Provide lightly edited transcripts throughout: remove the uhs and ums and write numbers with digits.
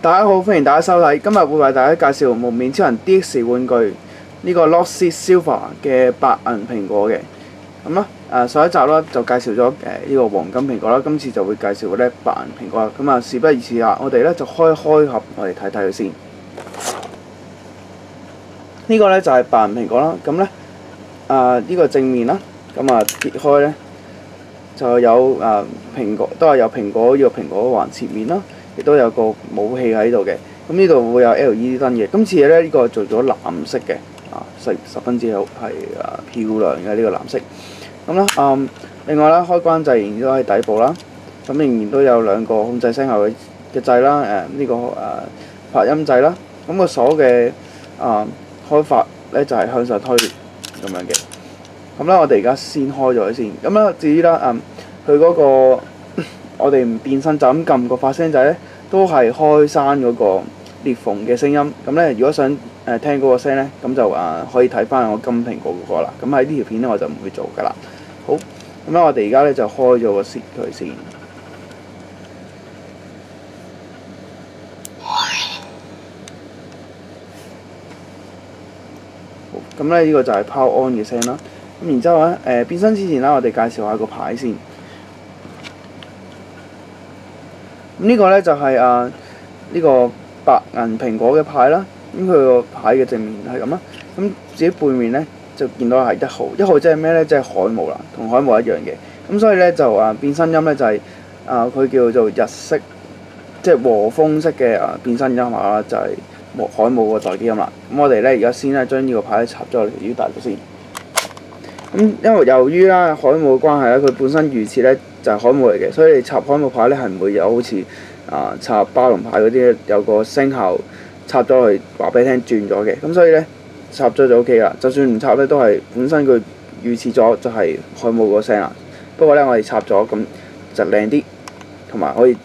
大家好，歡迎大家收睇。今日會為大家介紹蒙面超人 DX 玩具呢個 Lost Silver 嘅白銀蘋果嘅。咁啦，上一集啦就介紹咗呢個黃金蘋果啦，今次就會介紹咧白銀蘋果啦。咁啊，事不宜遲啦，我哋咧就開盒，我哋睇睇佢先。呢個咧就係白銀蘋果啦。咁咧呢個正面啦，咁啊揭開咧就有蘋果，都係有蘋果呢個蘋果環切面啦。亦都有個武器喺度嘅，咁呢度會有 LED 燈嘅。今次咧呢個做咗藍色嘅，十分之好，係漂亮嘅呢個藍色。咁啦，另外啦，開關掣仍然都喺底部啦，咁仍然都有兩個控制聲效嘅掣啦，呢個發音掣啦。咁個鎖嘅開法咧就係向上推咁樣嘅。咁啦，我哋而家先開咗佢先。咁啦，至於啦，佢嗰個我哋唔變身就咁撳個發聲掣咧，都係開閂嗰個裂縫嘅聲音。咁咧，如果想聽嗰個聲咧，咁就可以睇翻我金蘋果嗰個啦。咁喺呢條片咧，我就唔會做噶啦。好，咁咧我哋而家咧就開咗個蝕佢先。好，咁咧呢個就係 Power On 嘅聲啦。咁然之後咧，變身之前啦，我哋介紹下個牌先。咁呢個咧就係呢個白銀蘋果嘅牌啦。咁佢個牌嘅正面係咁啦。咁自己背面咧就見到係1號，1號即係咩咧？即係海霧啦，同海霧一樣嘅。咁所以咧就變身音咧就係佢叫做日式，即係和風式嘅變身音啦，就係海霧個待機音啦。咁我哋咧而家先咧將呢個牌插咗落條腰帶度先。咁因為由於啦海霧嘅關係咧，佢本身預設咧就係海霧嚟嘅，所以你插海霧牌咧係唔會有好似插巴龍牌嗰啲有個聲效插咗去話俾你聽轉咗嘅。咁所以咧插咗就 OK 啦。就算唔插咧都係本身佢預設咗就係海霧個聲啦。不過咧我哋插咗咁就靚啲，同埋可以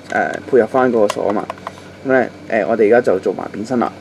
配合翻個鎖啊嘛。咁咧我哋而家就做埋變身啦。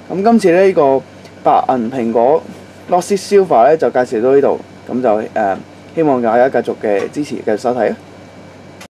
咁今次呢個白銀蘋果 Lost Silver 咧就介紹到呢度，咁就希望大家繼續嘅支持，繼續收睇啊！